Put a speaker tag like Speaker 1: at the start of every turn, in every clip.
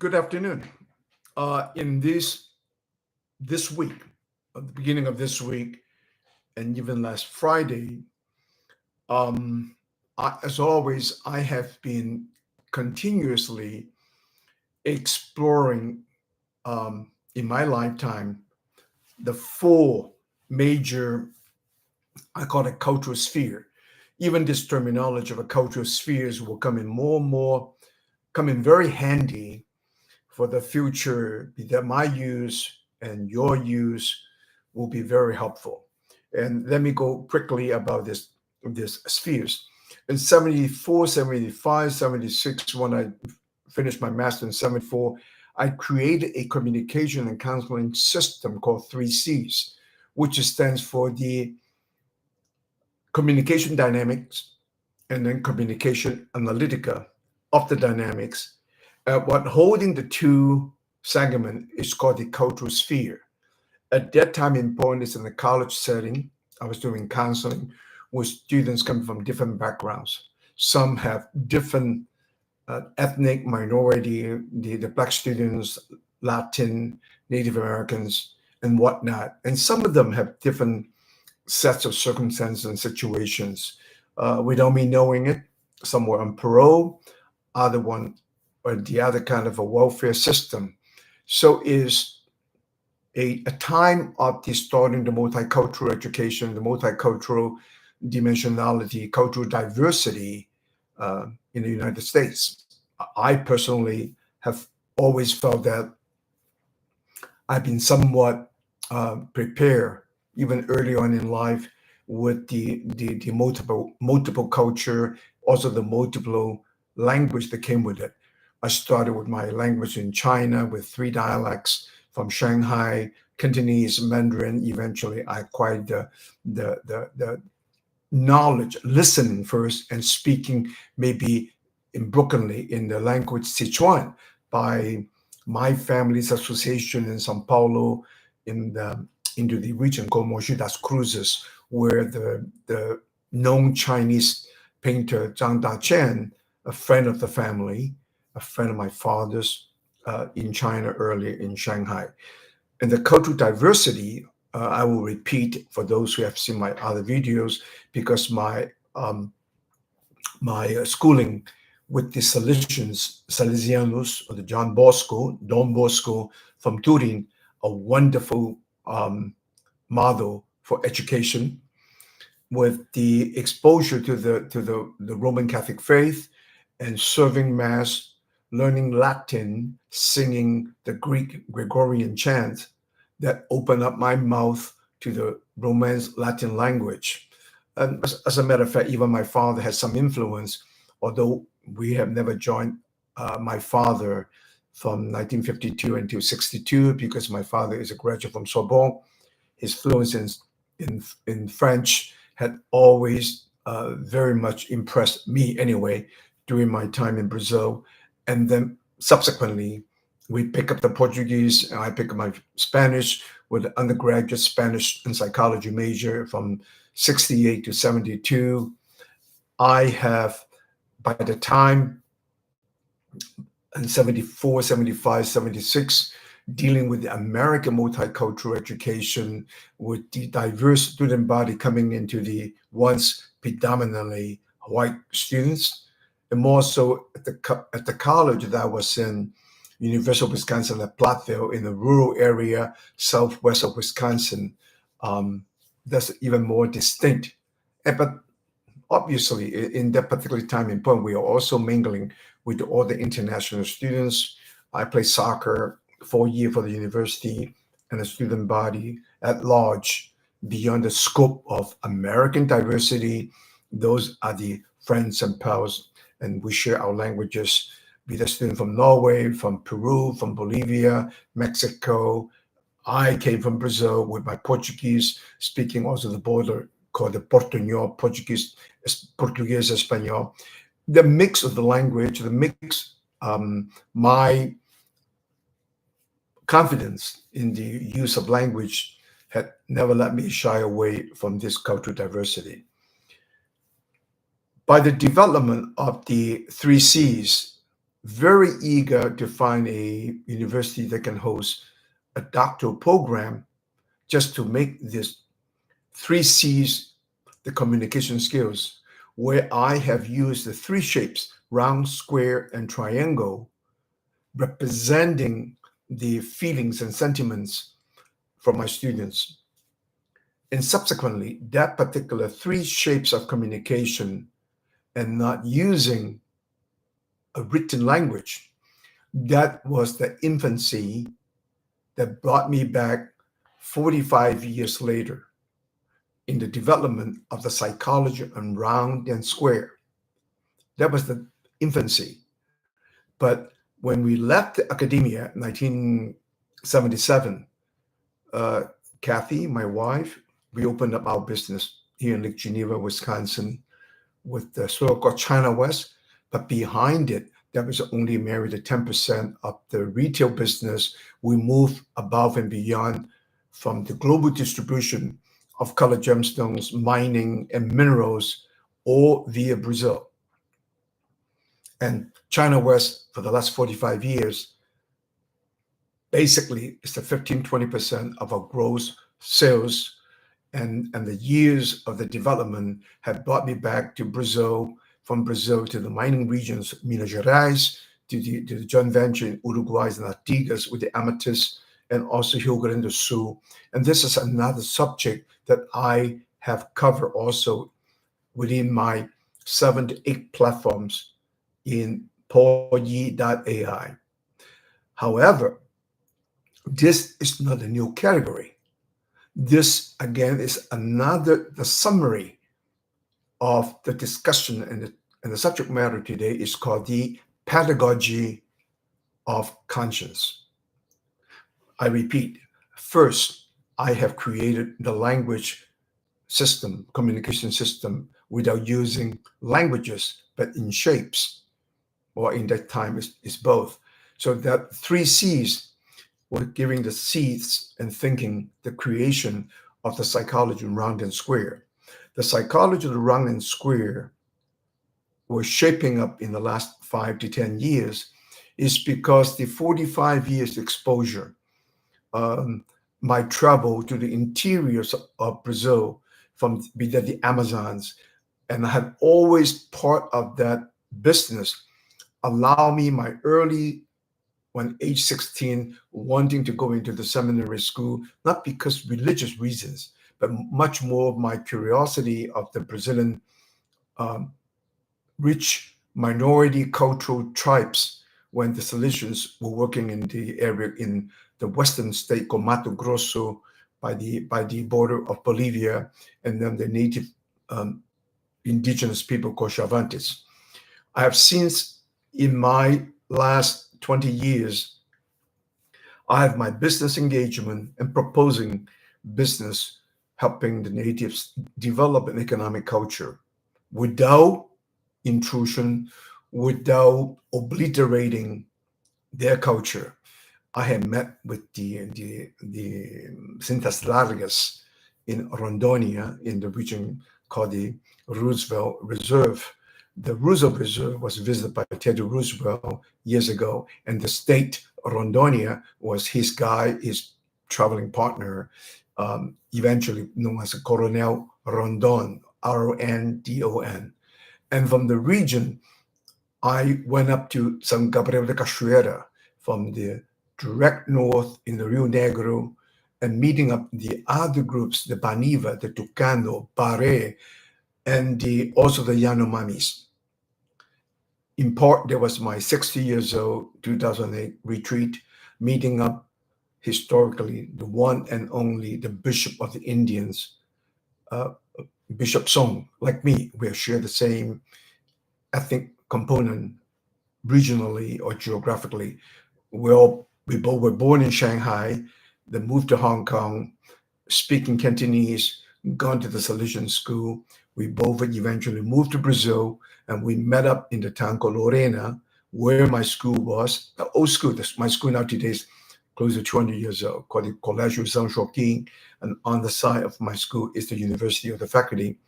Speaker 1: Good afternoon. In this week, at the beginning of this week, and even last Friday, um, as always, I have been continuously exploring in my lifetime the four major, I call it cultural sphere. Even this terminology of a cultural spheres will come in more and more, come in very handy for the future that my use and your use will be very helpful. And let me go quickly about this spheres. In 74, 75, 76, when I finished my master in 74, I created a communication and counseling system called 3Cs, which stands for the communication dynamics and then communication analytica of the dynamics. What holding the two segment is called the cultural sphere. At that time in point, it's in a college setting. I was doing counseling with students coming from different backgrounds. Some have different ethnic minority, the black students, Latin, Native Americans, and whatnot. And some of them have different sets of circumstances and situations. Without me knowing it, some were on parole, other one or the other kind of a welfare system. So is a time of the starting the multicultural education, the multicultural dimensionality, cultural diversity in the United States. I personally have always felt that I've been somewhat prepared even early on in life with the multiple culture, also the multiple language that came with it. I started with my language in China with three dialects from Shanghai, Cantonese, Mandarin. Eventually, I acquired the knowledge, listening first and speaking maybe in brokenly in the language Sichuan by my family's association in Sao Paulo in the into the region called Moshi das Cruzes, where the known Chinese painter Zhang Daqian, a friend of the family, a friend of my father's in China earlier in Shanghai. And the cultural diversity, I will repeat for those who have seen my other videos, because my schooling with the Salesianos, or the Don Bosco from Turin, a wonderful model for education, with the exposure to the Roman Catholic faith and serving Mass, learning Latin, singing the Greek Gregorian chant that opened up my mouth to the Romance Latin language. And as a matter of fact, even my father had some influence, although we have never joined my father from 1952 until 62, because my father is a graduate from Sorbonne. His fluency in French had always very much impressed me anyway during my time in Brazil. And then subsequently, we pick up the Portuguese and I pick up my Spanish with an undergraduate Spanish and psychology major from 68 to 72. I have, by the time in 74, 75, 76, dealing with the American multicultural education, with the diverse student body coming into the once predominantly white students, and more so at the college that I was in, University of Wisconsin at Platteville, in a rural area southwest of Wisconsin. That's even more distinct. But obviously, in that particular time and point, we are also mingling with all the international students. I play soccer 4 years for the university and the student body at large. Beyond the scope of American diversity, those are the friends and pals, and we share our languages. Be the student from Norway, from Peru, from Bolivia, Mexico. I came from Brazil with my Portuguese, speaking also the border called the Portuñol, Portuguese Espanol. The mix of the language, the mix, my confidence in the use of language had never let me shy away from this cultural diversity. By the development of the 3Cs, very eager to find a university that can host a doctoral program just to make this three C's, the communication skills, where I have used the three shapes, round, square, and triangle, representing the feelings and sentiments from my students. And subsequently, that particular three shapes of communication and not using a written language, that was the infancy that brought me back 45 years later in the development of the psychology on round and square. That was the infancy. But when we left academia in 1977, uh, Kathy, my wife, we opened up our business here in Lake Geneva, Wisconsin, with the so-called China West. But behind it, that was only married to 10% of the retail business. We moved above and beyond from the global distribution of colored gemstones, mining, and minerals, all via Brazil. And China West, for the last 45 years, basically it's the 15-20% of our gross sales. And the years of the development have brought me back to Brazil, from Brazil to the mining regions, Minas Gerais, to the joint venture in Uruguay and Artigas with the amethyst, and also Rio Grande do Sul. And this is another subject that I have covered also within my 7 to 8 platforms in pauyi.ai. However, this is not a new category. This, again, is the summary of the discussion, and the subject matter today is called the pedagogy of conscience. I repeat, first, I have created the language system, communication system, without using languages, but in shapes, or in that time is both. So that three C's were giving the seeds and thinking the creation of the psychology round and square. The psychology of the round and square was shaping up in the last 5 to 10 years is because the 45 years exposure, my travel to the interiors of Brazil, from be that the Amazons, and I had always part of that business allow me my early, when age 16, wanting to go into the seminary school, not because religious reasons, but much more of my curiosity of the Brazilian rich minority cultural tribes when the Salesians were working in the area in the western state called Mato Grosso by the border of Bolivia, and then the native indigenous people called Chavantes. I have since, in my last 20 years, I have my business engagement and proposing business, helping the natives develop an economic culture without intrusion, without obliterating their culture. I have met with the Cintas Largas in Rondonia, in the region called the Roosevelt Reserve. The Roosevelt Reserve was visited by Teddy Roosevelt years ago, and the state Rondonia was his guy, his traveling partner, eventually known as Coronel Rondon, Rondon. And from the region, I went up to San Gabriel de Cachoeira, from the direct north in the Rio Negro, and meeting up the other groups, the Baniva, the Tucano, Pare, and also the Yanomamis. In part, there was my 60 years old 2008 retreat, meeting up historically the one and only the Bishop of the Indians, Bishop Song. Like me, we share the same ethnic component regionally or geographically. We both were born in Shanghai, then moved to Hong Kong, speaking Cantonese, gone to the Salesian school. We both eventually moved to Brazil, and we met up in the town called Lorena, where my school was. The old school, my school now today is close to 200 years old, called the Colégio São Joaquim. And on the side of my school is the University of the Faculty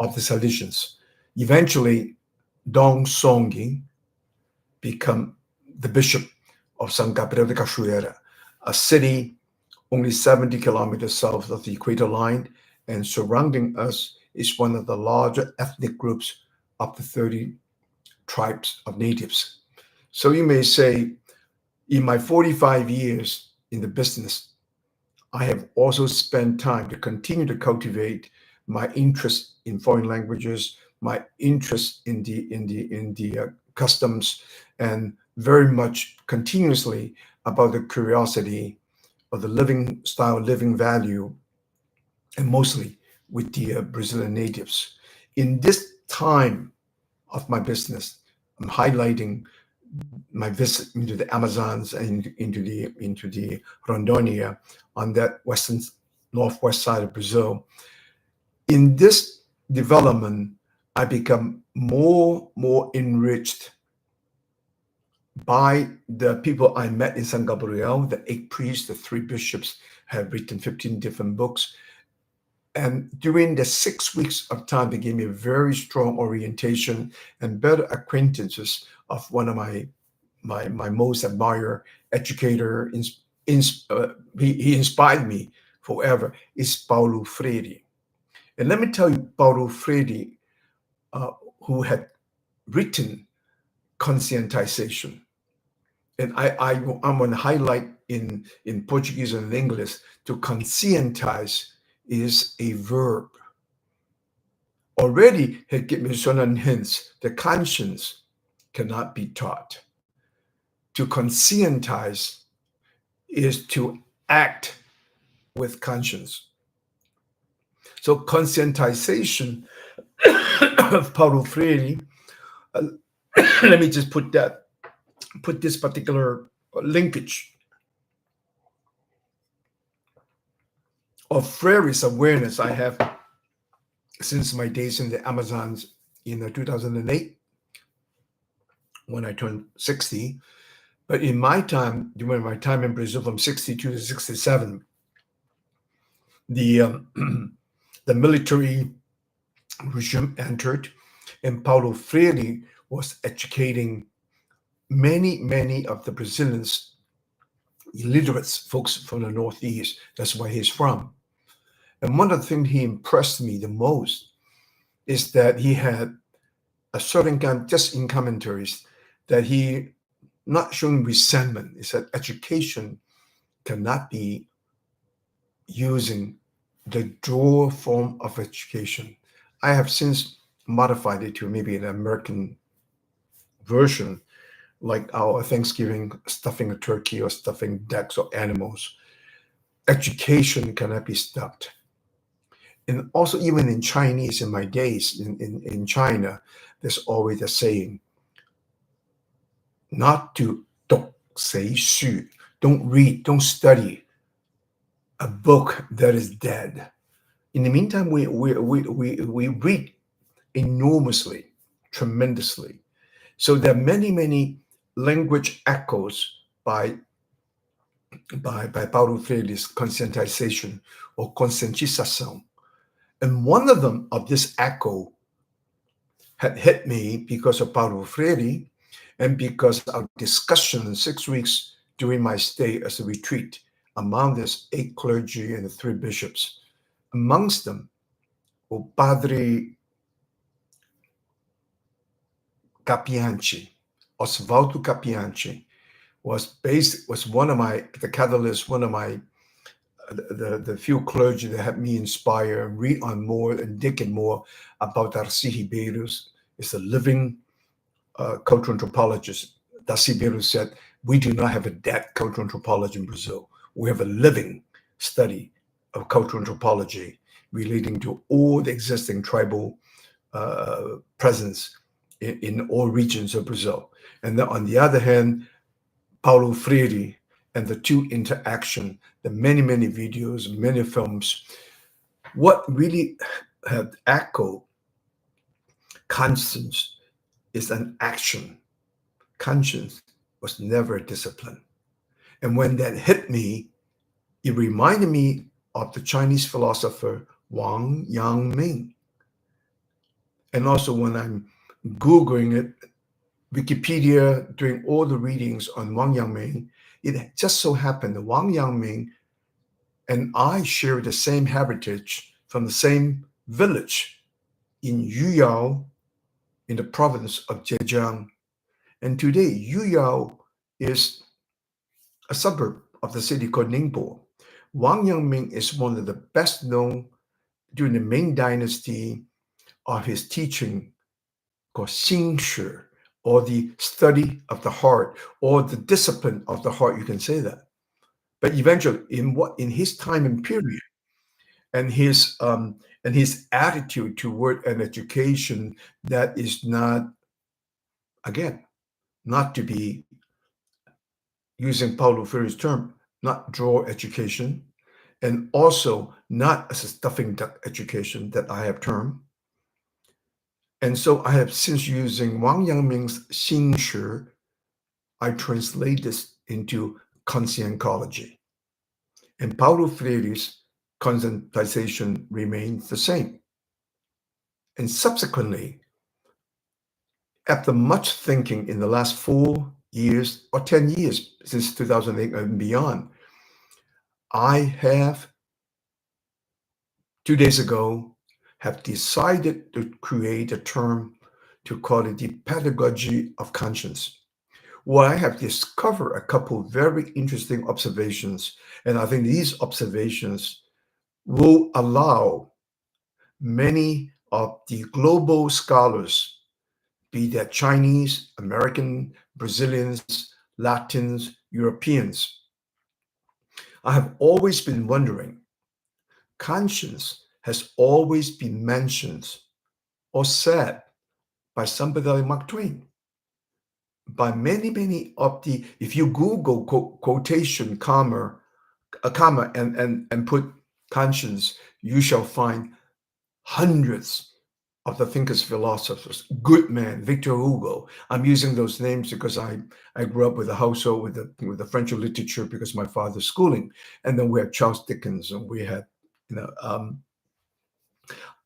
Speaker 1: of the Salesians. Eventually, Dong Songi become the bishop of San Gabriel de Cachoeira, a city only 70 kilometers south of the equator line, and surrounding us is one of the larger ethnic groups of the 30 tribes of natives. So you may say, in my 45 years in the business, I have also spent time to continue to cultivate my interest in foreign languages, my interest in the customs, and very much continuously about the curiosity of the living style, living value, and mostly with the Brazilian natives. In this time of my business, I'm highlighting my visit into the Amazons and into the Rondonia on that northwest side of Brazil. In this development, I become more enriched by the people I met in San Gabriel. The 8 priests, the 3 bishops have written 15 different books. And during the 6 weeks of time, they gave me a very strong orientation and better acquaintances of one of my most admired educator. He inspired me forever, is Paulo Freire. And let me tell you, Paulo Freire, who had written Conscientization. And I'm going to highlight in Portuguese and in English, to conscientize is a verb. Already had given me certain hints. The conscience cannot be taught. To conscientize is to act with conscience. So conscientization of Paulo Freire, let me just put this particular linkage of Freire's awareness I have since my days in the Amazons in 2008, when I turned 60. But in my time, during my time in Brazil from 62 to 67, the military regime entered, and Paulo Freire was educating many of the Brazilians, illiterate folks from the Northeast. That's where he's from. And one of the things he impressed me the most is that he had a certain kind, just in commentaries, that he not showing resentment. He said education cannot be using the draw form of education. I have since modified it to maybe an American version, like our Thanksgiving stuffing a turkey or stuffing ducks or animals. Education cannot be stuffed. And also, even in Chinese, in my days in China, there's always a saying, not to 读谁书, don't read, don't study a book that is dead. In the meantime, we read enormously, tremendously. So there are many language echoes by Paulo Freire's conscientization or conscientização. And one of them, of this echo, had hit me because of Paulo Freire and because of discussion in 6 weeks during my stay as a retreat among this 8 clergy and the 3 bishops. Amongst them, Padre Capianchi, Osvaldo Capianchi, was one of my, the catalyst, one of my, the few clergy that had me inspire and read on more and dig in more about Darcy Ribeiro. Is a living cultural anthropologist. Darcy Ribeiro said, we do not have a dead cultural anthropology in Brazil. We have a living study of cultural anthropology relating to all the existing tribal presence in all regions of Brazil. And then on the other hand, Paulo Freire and the 2 interaction, the many videos, many films, what really had echoed conscience is an action. Conscience was never a discipline. And when that hit me, it reminded me of the Chinese philosopher Wang Yangming. And also when I'm Googling it, Wikipedia, doing all the readings on Wang Yangming, it just so happened that Wang Yangming and I share the same heritage from the same village in Yuyao in the province of Zhejiang. And today, Yuyao is a suburb of the city called Ningbo. Wang Yangming is one of the best known during the Ming Dynasty of his teaching called Xingshi, or the study of the heart, or the discipline of the heart. You can say that. But eventually, in his time and period, and his attitude toward an education that is not, again, not to be using Paulo Freire's term, not draw education, and also not as a stuffing duck education that I have termed. And so I have, since using Wang Yangming's Xingshi, I translate this into Consciencology. And Paulo Freire's conscientization remains the same. And subsequently, after much thinking in the last 4 years or 10 years since 2008 and beyond, I have 2 days ago have decided to create a term to call it the pedagogy of conscience. Well, I have discovered a couple of very interesting observations, and I think these observations will allow many of the global scholars, be that Chinese, American, Brazilians, Latins, Europeans. I have always been wondering, conscience has always been mentioned or said by somebody like Mark Twain, by many of the, if you Google quotation comma, a comma and put conscience, you shall find hundreds of the thinkers, philosophers. Goodman, Victor Hugo. I'm using those names because I grew up with a household with the French literature because my father's schooling, and then we had Charles Dickens, and we had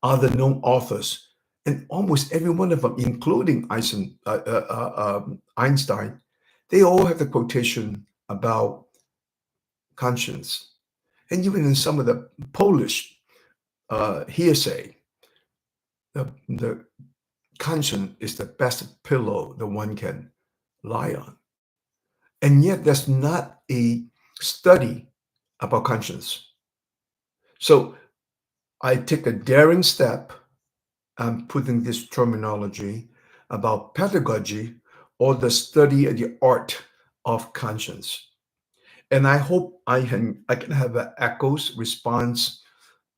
Speaker 1: other known authors, and almost every one of them, including Einstein, they all have the quotation about conscience. And even in some of the Polish hearsay, the conscience is the best pillow that one can lie on. And yet, there's not a study about conscience. So I take a daring step. I'm putting this terminology about pedagogy, or the study of the art of conscience. And I hope I can have an echoes response.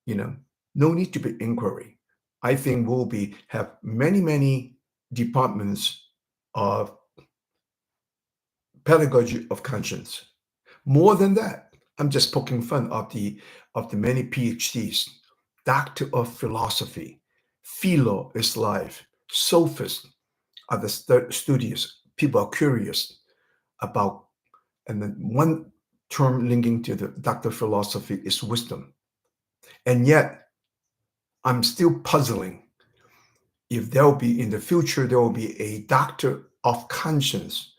Speaker 1: No need to be inquiry. I think we'll have many departments of pedagogy of conscience. More than that, I'm just poking fun of the many PhDs, Doctor of Philosophy, Philo is life, Sophists are the studious. People are curious about, and then one term linking to the Doctor of Philosophy is wisdom. And yet, I'm still puzzling if there will be, in the future, there will be a Doctor of Conscience.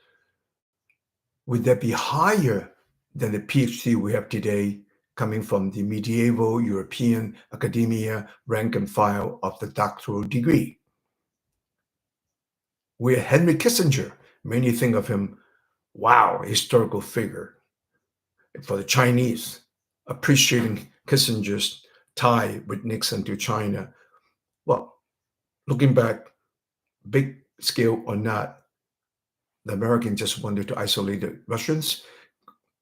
Speaker 1: Would that be higher than the PhD we have today, coming from the medieval European academia rank and file of the doctoral degree? We're Henry Kissinger. Many think of him, wow, historical figure. For the Chinese, appreciating Kissinger's tie with Nixon to China. Well, looking back, big scale or not, the Americans just wanted to isolate the Russians,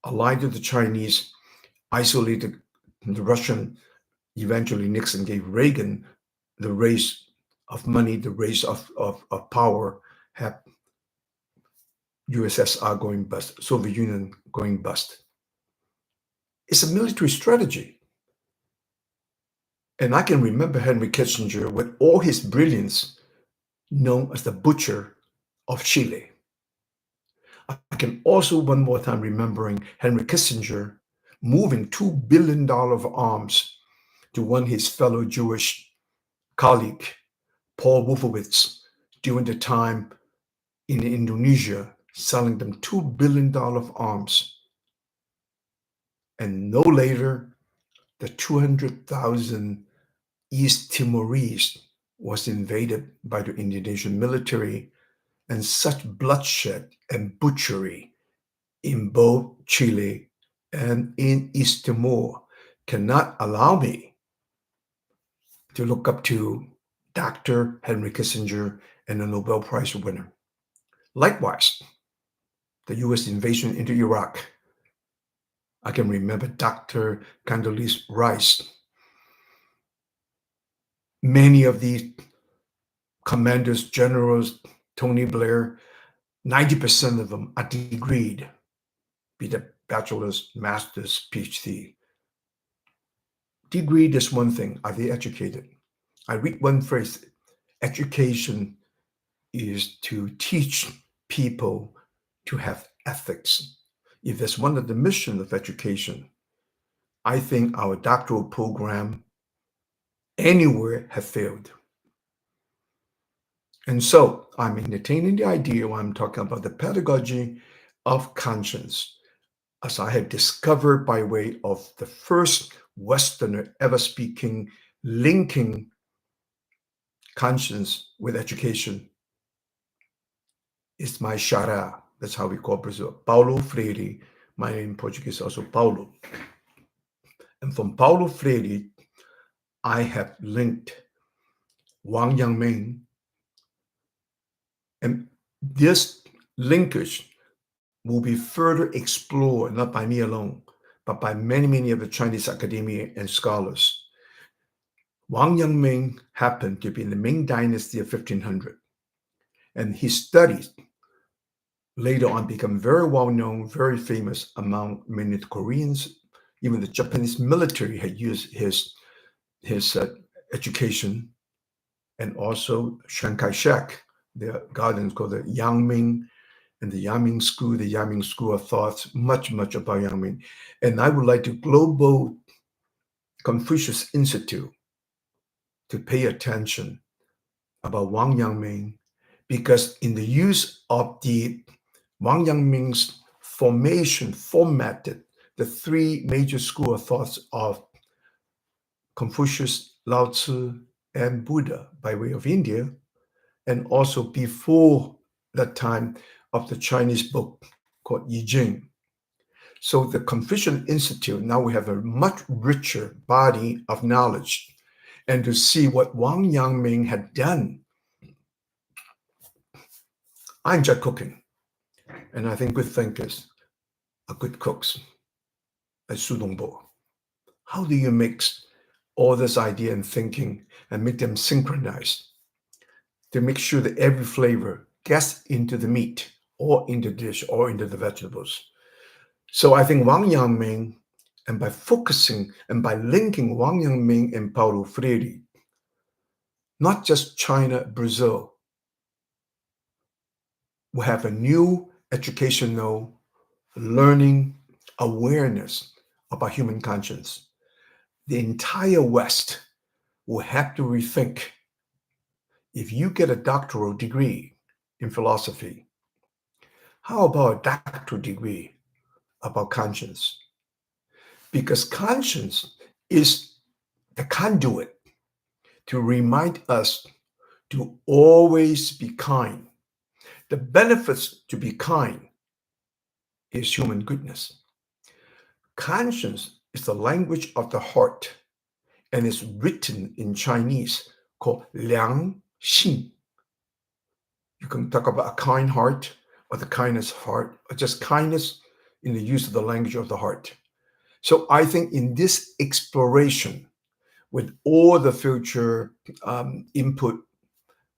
Speaker 1: allied with the Chinese, isolated the Russian. Eventually, Nixon gave Reagan the race of money, the race of power, had USSR going bust, Soviet Union going bust. It's a military strategy. And I can remember Henry Kissinger with all his brilliance, known as the butcher of Chile. I can also one more time remembering Henry Kissinger moving $2 billion of arms to one his fellow Jewish colleague, Paul Wolfowitz, during the time in Indonesia, selling them $2 billion of arms. And no later, the 200,000 East Timorese was invaded by the Indonesian military, and such bloodshed and butchery in both Chile and in East Timor cannot allow me to look up to Dr. Henry Kissinger and the Nobel Prize winner. Likewise, the US invasion into Iraq. I can remember Dr. Condoleezza Rice. Many of these commanders, generals, Tony Blair, 90% of them are degreed, be it bachelor's, master's, PhD. Degreed is one thing. Are they educated? I read one phrase: education is to teach people to have ethics. If that's one of the mission of education, I think our doctoral program anywhere have failed. And so I'm entertaining the idea when I'm talking about the pedagogy of conscience, as I have discovered by way of the first Westerner ever speaking, linking conscience with education, is my xará. That's how we call Brazil. Paulo Freire. My name in Portuguese is also Paulo. And from Paulo Freire, I have linked Wang Yangming. And this linkage will be further explored, not by me alone, but by many, many of the Chinese academia and scholars. Wang Yangming happened to be in the Ming Dynasty of 1500. And his studies later on become very well known, very famous among many of the Koreans. Even the Japanese military had used his education, and also Chiang Kai-shek, the guardians called the Yangming, and the Yangming School of Thought, much about Yangming. And I would like to Global Confucius Institute to pay attention about Wang Yangming, because in the use of the Wang Yangming's formation formatted the three major school of thoughts of Confucius, Lao Tzu, and Buddha by way of India, and also before that time of the Chinese book called Yi Jing. So the Confucian Institute, now we have a much richer body of knowledge, and to see what Wang Yangming had done. I enjoy cooking, and I think good thinkers are good cooks, like Su Dongbo. How do you mix all this idea and thinking and make them synchronized to make sure that every flavor gets into the meat or into the dish or into the vegetables? So I think Wang Yangming, and by focusing and by linking Wang Yangming and Paulo Freire, not just China, Brazil, will have a new educational learning awareness about human conscience. The entire West will have to rethink. If you get a doctoral degree in philosophy, how about a doctoral degree about conscience? Because conscience is the conduit to remind us to always be kind. The benefits to be kind is human goodness. Conscience is the language of the heart, and is written in Chinese called Liang Xin. You can talk about a kind heart or the kindness of heart, or just kindness in the use of the language of the heart. So I think in this exploration, with all the future input,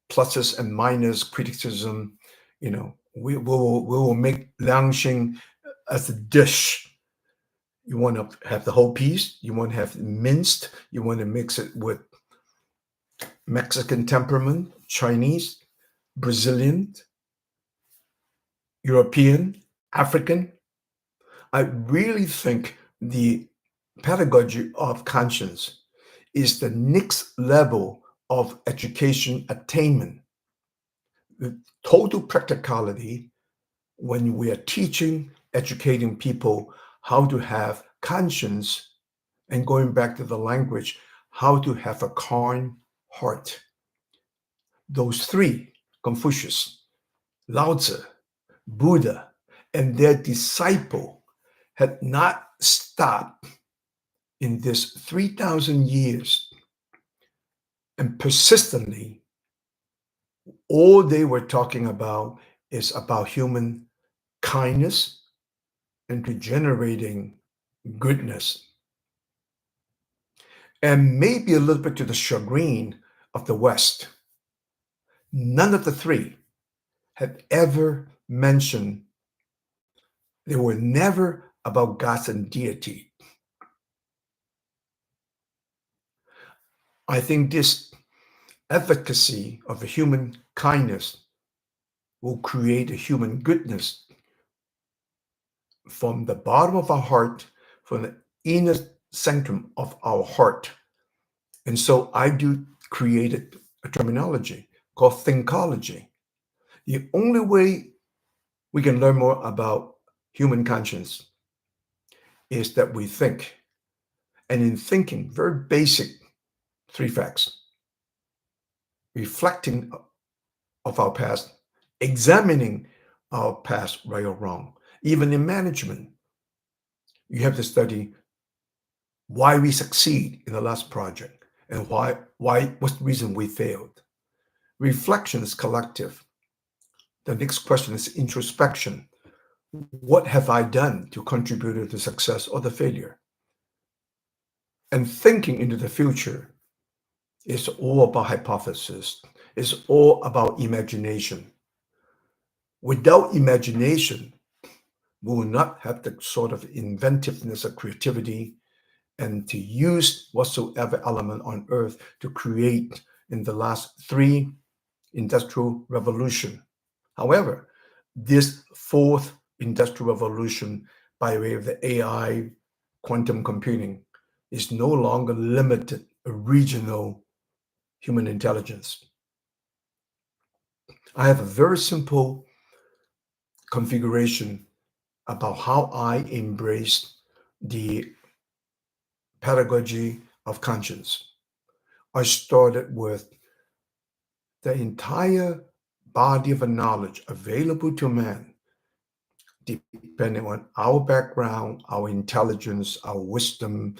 Speaker 1: pluses and minus, criticism, we will make Liangxing as a dish. You want to have the whole piece, you want to have it minced, you want to mix it with Mexican temperament, Chinese, Brazilian, European, African. I really think the pedagogy of conscience is the next level of education attainment. the total practicality when we are teaching, educating people how to have conscience, and going back to the language, how to have a calm heart. Those three, Confucius, Lao Tzu, Buddha, and their disciple, had not stopped in this 3,000 years, and persistently, all they were talking about is about human kindness and to generating goodness. And maybe a little bit to the chagrin of the West, none of the three had ever mentioned, they were never about gods and deity. I think this efficacy of a human kindness will create a human goodness from the bottom of our heart, from the inner sanctum of our heart. And so I do created a terminology called Thinkology. The only way we can learn more about human conscience is that we think. And in thinking, very basic three facts: reflecting of our past, examining our past, right or wrong. Even in management, you have to study why we succeed in the last project and what's the reason we failed. Reflection is collective. The next question is introspection. What have I done to contribute to the success or the failure? And thinking into the future is all about hypothesis. It's all about imagination. Without imagination, we will not have the sort of inventiveness or creativity and to use whatsoever element on earth to create in the last three industrial revolution. However, this fourth industrial revolution by way of the AI, quantum computing, is no longer limited to regional human intelligence. I have a very simple configuration about how I embrace the pedagogy of conscience. I started with the entire body of knowledge available to man, depending on our background, our intelligence, our wisdom,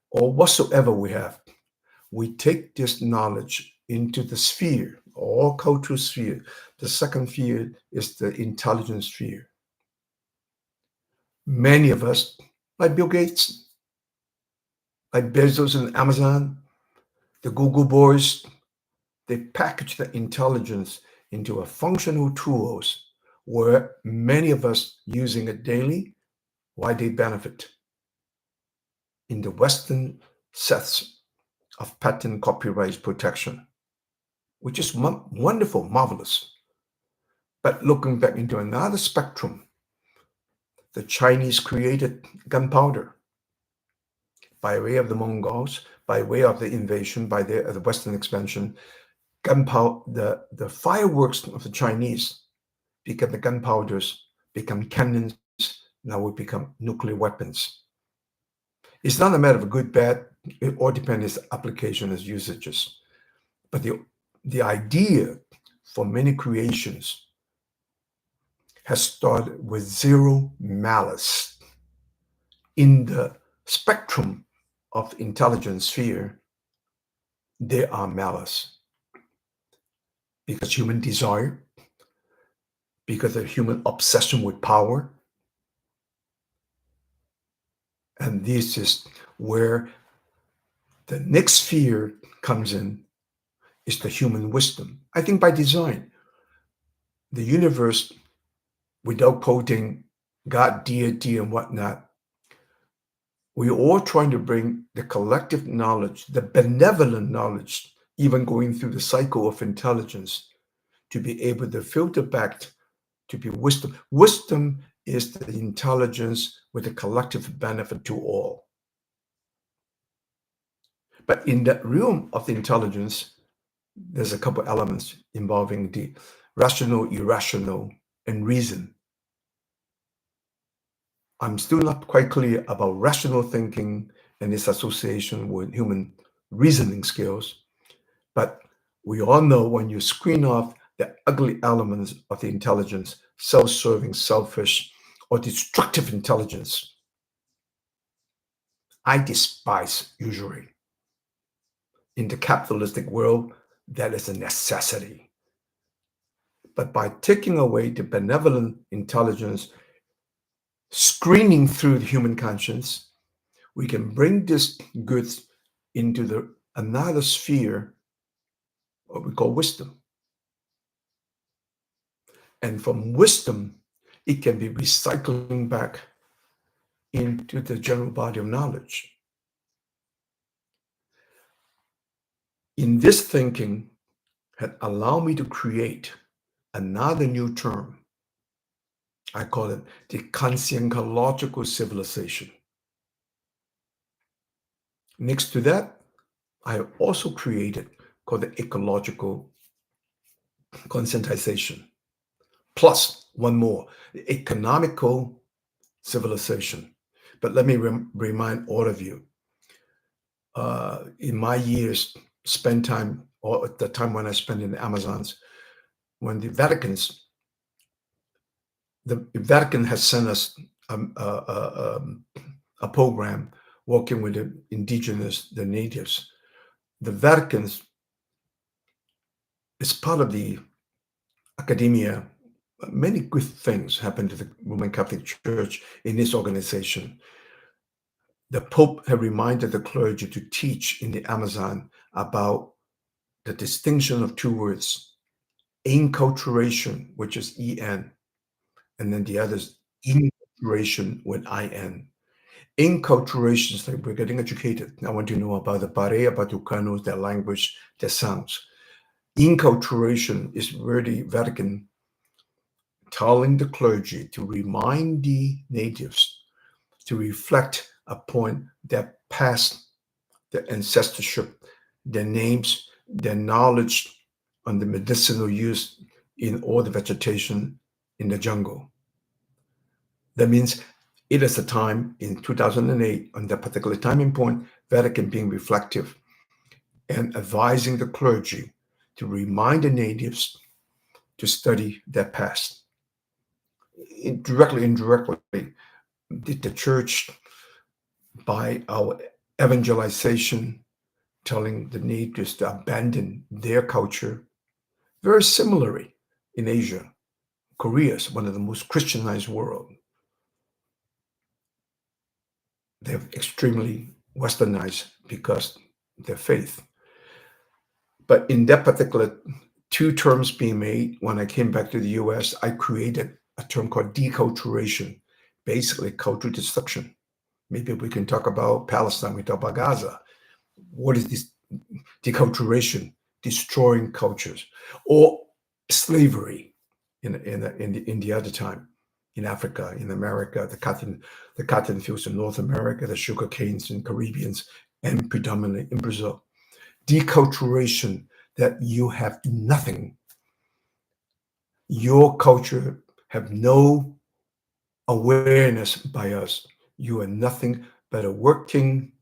Speaker 1: or whatsoever we have. We take this knowledge into the sphere, or cultural sphere. The second sphere is the intelligence sphere. Many of us, like Bill Gates, like Bezos and Amazon, the Google boys, they package the intelligence into a functional tools where many of us using it daily, why they benefit. In the Western sets of patent copyright protection, which is wonderful, marvelous. But looking back into another spectrum, the Chinese created gunpowder by way of the Mongols, by way of the invasion, by the Western expansion. Gunpowder, the fireworks of the Chinese become the gunpowders, become cannons, now we become nuclear weapons. It's not a matter of good, bad, it all depends on application as usages. But the idea for many creations has started with zero malice. In the spectrum of intelligence sphere, there are malice because human desire, because of human obsession with power. And this is where the next sphere comes in, is the human wisdom. I think by design, the universe, without quoting God, deity, and whatnot, we're all trying to bring the collective knowledge, the benevolent knowledge, even going through the cycle of intelligence, to be able to filter back to be wisdom. Wisdom is the intelligence with a collective benefit to all. But in that realm of the intelligence, there's a couple elements involving the rational, irrational, and reason. I'm still not quite clear about rational thinking and its association with human reasoning skills, but we all know when you screen off the ugly elements of the intelligence, self-serving, selfish, or destructive intelligence, I despise usury. In the capitalistic world, that is a necessity. But by taking away the benevolent intelligence, screening through the human conscience, we can bring this goods into the another sphere, what we call wisdom. And from wisdom, it can be recycling back into the general body of knowledge. In this thinking had allowed me to create another new term. I call it the Pensacological civilization. Next to that, I have also created called the ecological conscientization. Plus one more, the economical civilization. But let me remind all of you, in my years, spend time, or at the time when I spent in the Amazons, when the Vatican has sent us a program working with the indigenous, the natives. The Vatican is part of the academia. Many good things happen to the Roman Catholic Church in this organization. The Pope had reminded the clergy to teach in the Amazon about the distinction of two words, enculturation, which is en, and then the others, inculturation with in. Enculturation is like we're getting educated. I want to know about the Parea Batucanos, their language, their sounds. Enculturation is really Vatican telling the clergy to remind the natives to reflect upon their past, their ancestorship, their names, their knowledge on the medicinal use in all the vegetation in the jungle. That means it is a time in 2008, on that particular timing point, Vatican being reflective and advising the clergy to remind the natives to study their past. Directly, indirectly, did the church, by our evangelization, telling the natives to abandon their culture, very similarly in Asia. Korea is one of the most Christianized world. They're extremely westernized because of their faith. But in that particular two terms being made, when I came back to the US, I created a term called deculturation, basically cultural destruction. Maybe we can talk about Palestine, we talk about Gaza. What is this deculturation? Destroying cultures, or slavery in the other time, in Africa, in America, the cotton fields in North America, the sugar canes in Caribbeans, and predominantly in Brazil. Deculturation, that you have nothing. Your culture have no awareness by us. You are nothing but a working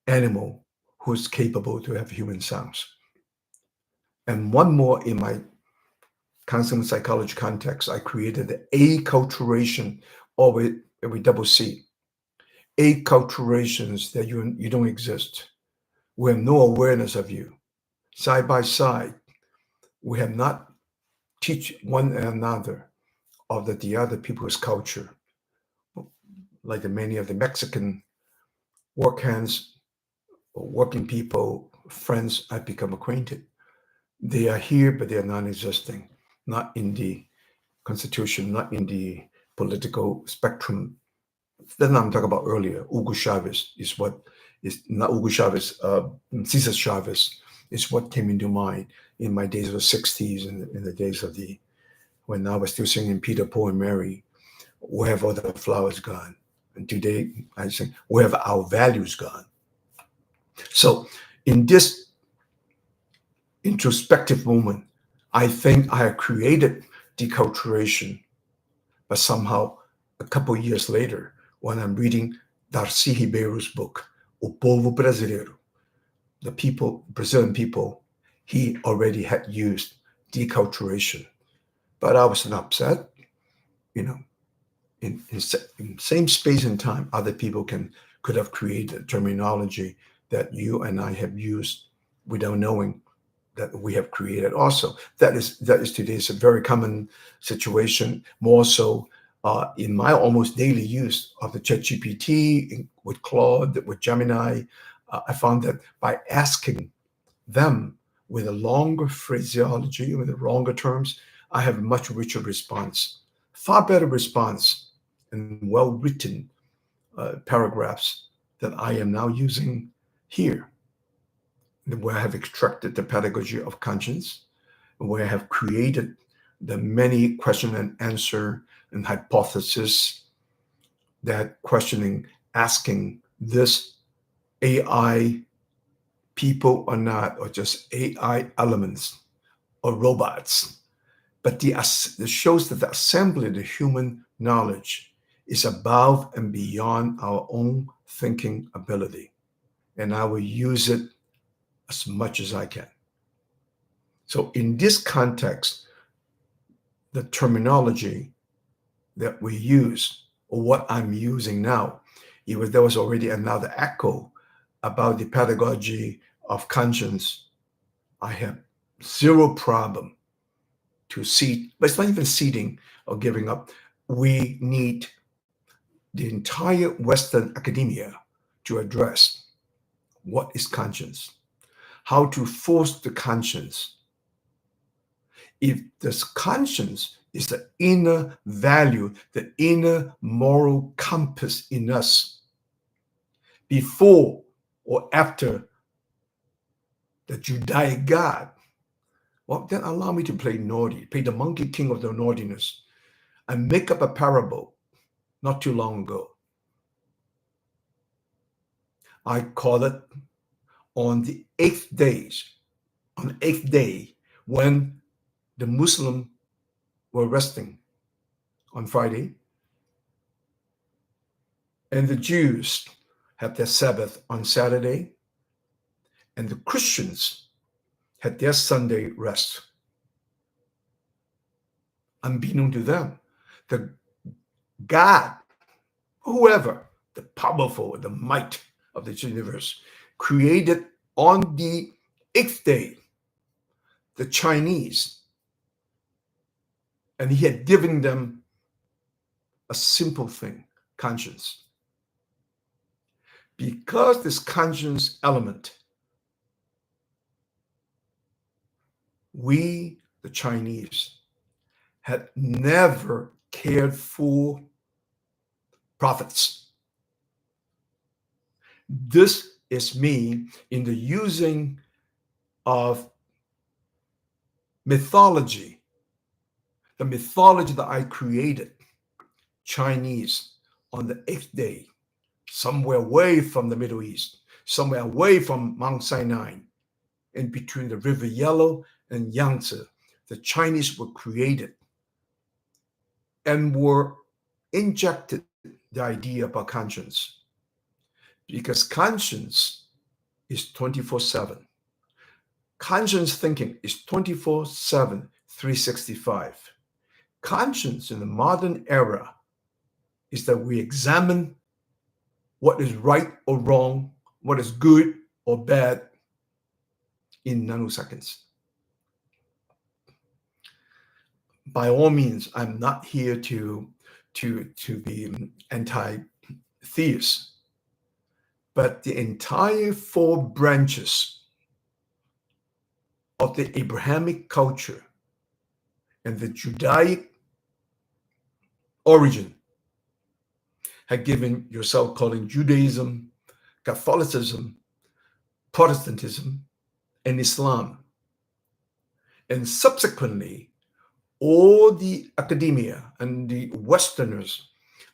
Speaker 1: animal who's capable to have human sounds. And one more, in my counseling psychology context, I created the acculturation, or with double C. Acculturations that you don't exist. We have no awareness of you. Side by side, we have not teach one another of the other people's culture. Like many of the Mexican work hands, working people, friends I've become acquainted. They are here, but they are non-existing, not in the constitution, not in the political spectrum. That's what I'm talking about earlier. Hugo Chavez is what is not Hugo Chavez, Cesar Chavez is what came into mind in my days of the 60s and in the days of when I was still singing Peter, Paul, and Mary. Where have all the flowers gone? And today I say, where have our values gone? So in this introspective moment, I think I have created deculturation, but somehow a couple of years later, when I'm reading Darcy Ribeiro's book, O Povo Brasileiro, the people, Brazilian people, he already had used deculturation. But I wasn't upset, you know. In same space and time, other people could have created terminology that you and I have used without knowing that we have created also. That is today's a very common situation, more so in my almost daily use of the ChatGPT, with Claude, with Gemini. I found that by asking them with a longer phraseology, with the longer terms, I have a much richer response, far better response, and well-written paragraphs that I am now using here, where I have extracted the pedagogy of conscience, where I have created the many question and answer and hypothesis that questioning, asking this AI people or not, or just AI elements or robots. But it shows that the assembly of the human knowledge is above and beyond our own thinking ability. And I will use it as much as I can. So in this context, the terminology that we use, or what I'm using now, there was already another echo about the pedagogy of conscience. I have zero problem to seed, but it's not even seeding or giving up. We need the entire Western academia to address what is conscience, how to force the conscience. If this conscience is the inner value, the inner moral compass in us, before or after the Judaic God, well, then allow me to play naughty, play the monkey king of the naughtiness, and make up a parable not too long ago. I call it on the eighth day, when the Muslim were resting on Friday, and the Jews had their Sabbath on Saturday, and the Christians had their Sunday rest. Unbeknown to them, the God, whoever, the powerful, the might of the universe, created on the eighth day the Chinese, and he had given them a simple thing, conscience. Because this conscience element, we, the Chinese, had never cared for prophets. This is me in the using of mythology, the mythology that I created, Chinese, on the eighth day, somewhere away from the Middle East, somewhere away from Mount Sinai, in between the River Yellow and Yangtze. The Chinese were created and were injected the idea about conscience, because conscience is 24/7. Conscience thinking is 24/7, 365. Conscience in the modern era is that we examine what is right or wrong, what is good or bad in nanoseconds. By all means, I'm not here to be anti-theist, but the entire four branches of the Abrahamic culture and the Judaic origin had given yourself calling Judaism, Catholicism, Protestantism, and Islam. And subsequently, all the academia and the Westerners,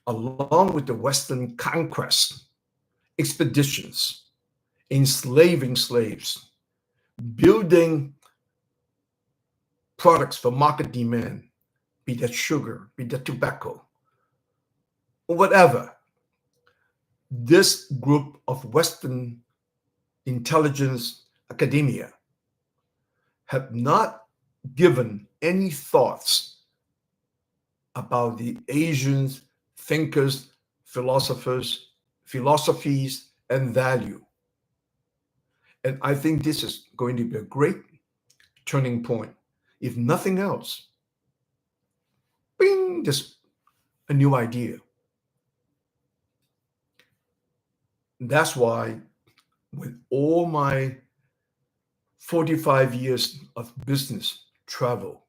Speaker 1: along with the Western conquest, expeditions, enslaving slaves, building products for market demand, be that sugar, be that tobacco, or whatever. This group of Western intelligence academia have not given any thoughts about the Asian thinkers, philosophies, and value. And I think this is going to be a great turning point. If nothing else, bing, just a new idea. That's why, with all my 45 years of business travel,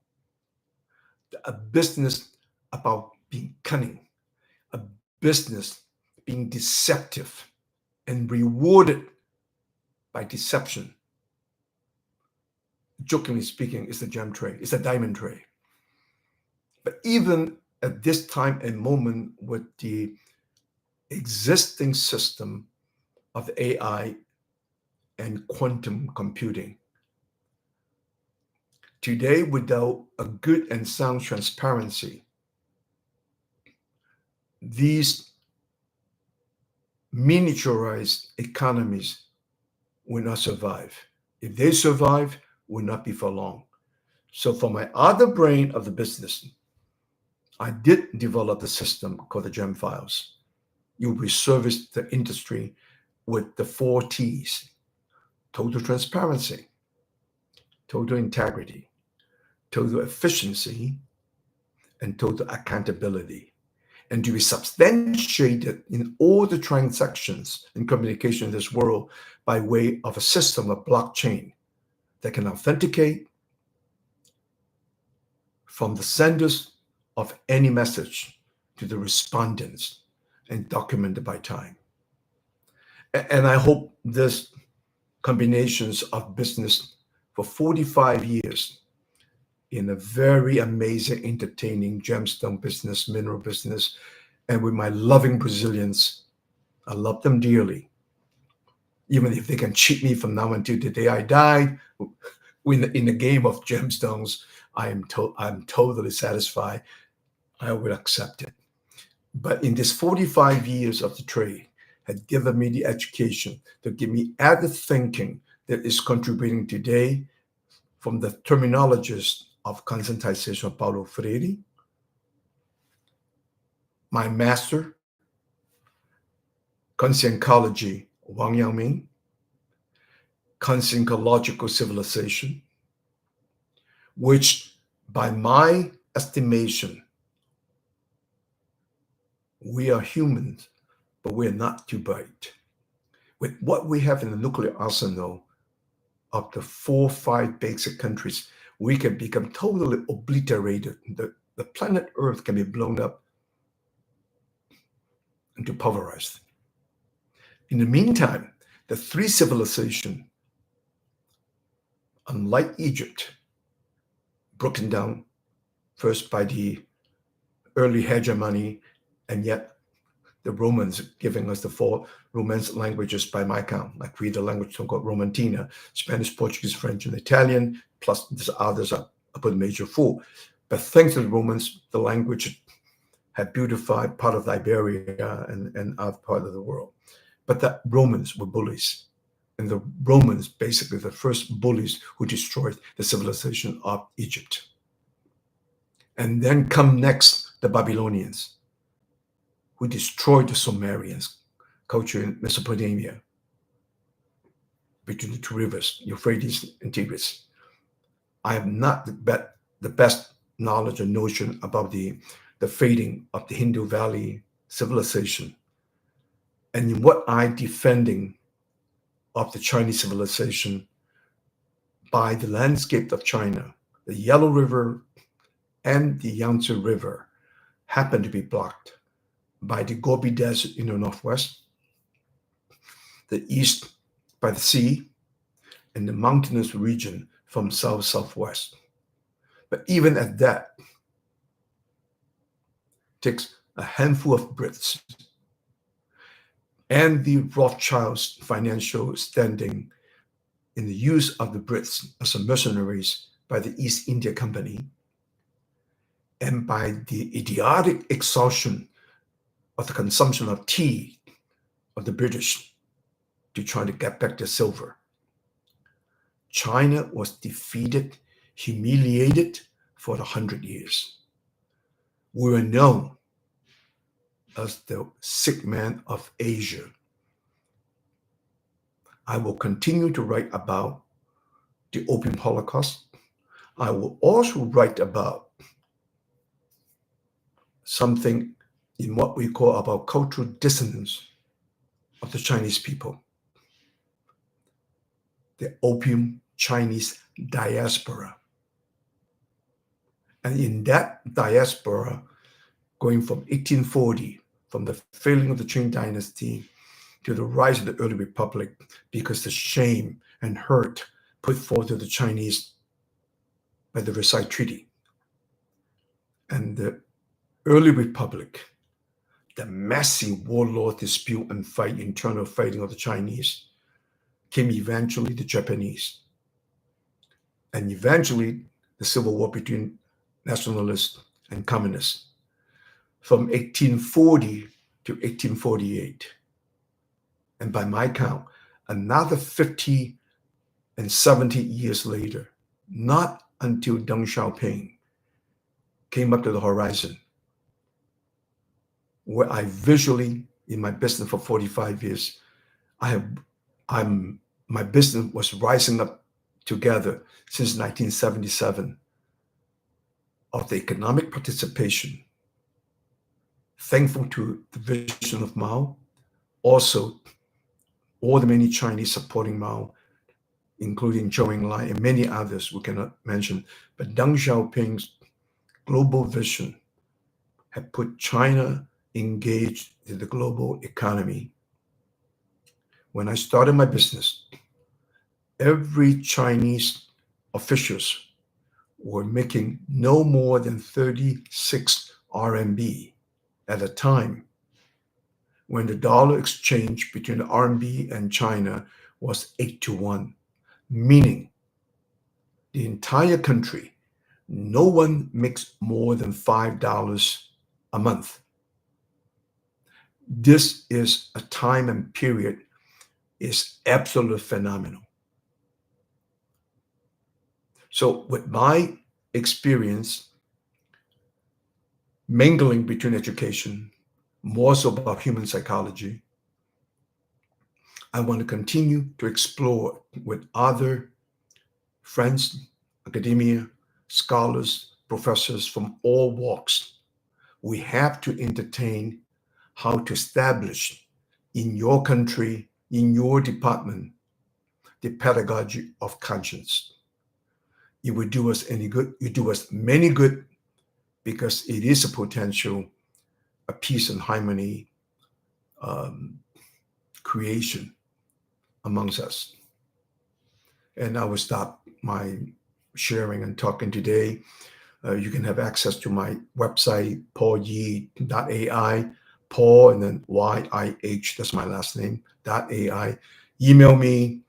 Speaker 1: a business about being cunning, a business being deceptive and rewarded by deception, jokingly speaking, is the gem trade, it's a diamond trade. But even at this time and moment, with the existing system of AI and quantum computing, today, without a good and sound transparency, these miniaturized economies will not survive. If they survive, will not be for long. So for my other brain of the business, I did develop a system called the Gem Files. You will service the industry with the 4 T's: total transparency, total integrity, total efficiency, and total accountability. And to be substantiated in all the transactions and communication in this world by way of a system of blockchain that can authenticate from the senders of any message to the respondents and documented by time. And I hope this combinations of business for 45 years in a very amazing, entertaining gemstone business, mineral business, and with my loving Brazilians, I love them dearly. Even if they can cheat me from now until the day I die, in the game of gemstones, I'm totally satisfied. I will accept it. But in this 45 years of the trade, had given me the education to give me added thinking that is contributing today from the terminologists of conscientization of Paulo Freire, my master, Pensacology, Wang Yangming, Pensacological civilization, which by my estimation, we are humans, but we're not too bright. With what we have in the nuclear arsenal of the 4 or 5 basic countries, we can become totally obliterated. The planet Earth can be blown up into pulverized. In the meantime, the 3 civilizations, unlike Egypt, broken down first by the early hegemony, and yet the Romans giving us the 4 Romance languages by my count, like read the language called Romantina, Spanish, Portuguese, French, and Italian, plus the others I put a major 4. But thanks to the Romans, the language had beautified part of Iberia and other part of the world. But the Romans were bullies. And the Romans, basically the first bullies who destroyed the civilization of Egypt. And then come next, the Babylonians, who destroyed the Sumerians culture in Mesopotamia, between the 2 rivers, Euphrates and Tigris. I have not the best knowledge or notion about the fading of the Hindu Valley civilization. And in what I'm defending of the Chinese civilization by the landscape of China, the Yellow River and the Yangtze River happen to be blocked by the Gobi Desert in the northwest, the east by the sea, and the mountainous region from south-southwest. But even at that, it takes a handful of Brits and the Rothschilds' financial standing in the use of the Brits as mercenaries by the East India Company and by the idiotic exhaustion of the consumption of tea of the British to try to get back their silver. China was defeated, humiliated for 100 years. We were known as the sick man of Asia. I will continue to write about the Opium Holocaust. I will also write about something in what we call about cultural dissonance of the Chinese people, the Opium Chinese diaspora. And in that diaspora, going from 1840, from the failing of the Qing dynasty to the rise of the early republic, because the shame and hurt put forth to the Chinese by the Versailles Treaty. And the early republic, the messy warlord dispute and fight, internal fighting of the Chinese, came eventually the Japanese. And eventually the civil war between nationalists and communists from 1840 to 1848. And by my count, another 50 and 70 years later, not until Deng Xiaoping came up to the horizon, where I visually, in my business for 45 years, my business was rising up together since 1977 of the economic participation, thankful to the vision of Mao, also all the many Chinese supporting Mao, including Zhou Enlai and many others we cannot mention. But Deng Xiaoping's global vision had put China engaged in the global economy. When I started my business, every Chinese officials were making no more than 36 RMB at a time when the dollar exchange between the RMB and China was 8-1, meaning the entire country, no one makes more than $5 a month. This is a time and period is absolutely phenomenal. So with my experience mingling between education, more so about human psychology, I want to continue to explore with other friends, academia, scholars, professors from all walks. We have to entertain how to establish in your country, in your department, the pedagogy of conscience. It would do us any good. It do us many good because it is a potential, a peace and harmony creation amongst us. And I will stop my sharing and talking today. You can have access to my website, paulyee.ai, Paul and then YIH, that's my last name, .ai. Email me,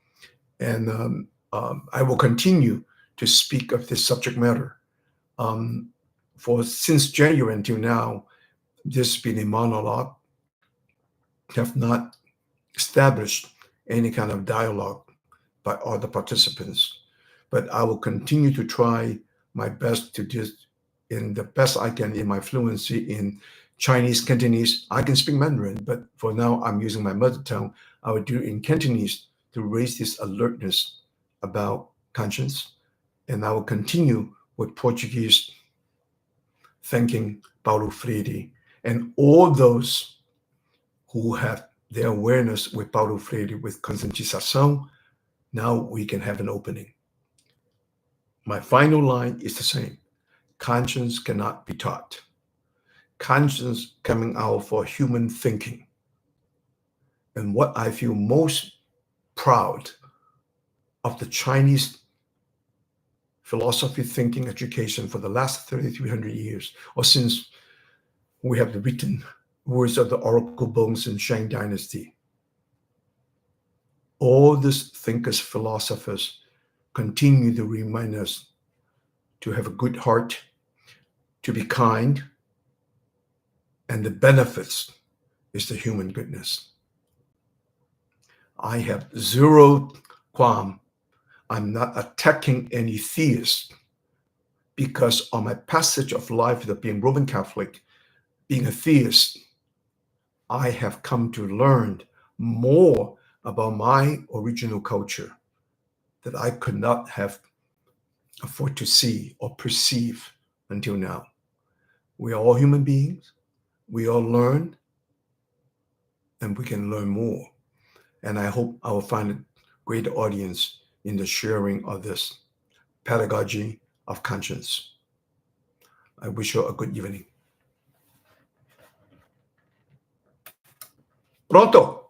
Speaker 1: and I will continue to speak of this subject matter. Since January until now, this has been a monologue. Have not established any kind of dialogue by other participants, but I will continue to try my best to just, in the best I can, in my fluency in Chinese, Cantonese. I can speak Mandarin, but for now I'm using my mother tongue. I will do it in Cantonese to raise this alertness about conscience, and I will continue with Portuguese, thanking Paulo Freire and all those who have their awareness with Paulo Freire, with conscientização. Now we can have an opening. My final line is the same. Conscience cannot be taught. Conscience coming out for human thinking. And what I feel most proud of the Chinese philosophy, thinking, education for the last 3,300 years, or since we have the written words of the oracle bones in Shang Dynasty. All these thinkers, philosophers continue to remind us to have a good heart, to be kind, and the benefits is the human goodness. I have zero qualm. I'm not attacking any theist because on my passage of life of being Roman Catholic, being a theist, I have come to learn more about my original culture that I could not have afford to see or perceive until now. We are all human beings. We all learn, and we can learn more. And I hope I will find a great audience in the sharing of this pedagogy of conscience. I wish you a good evening. Pronto!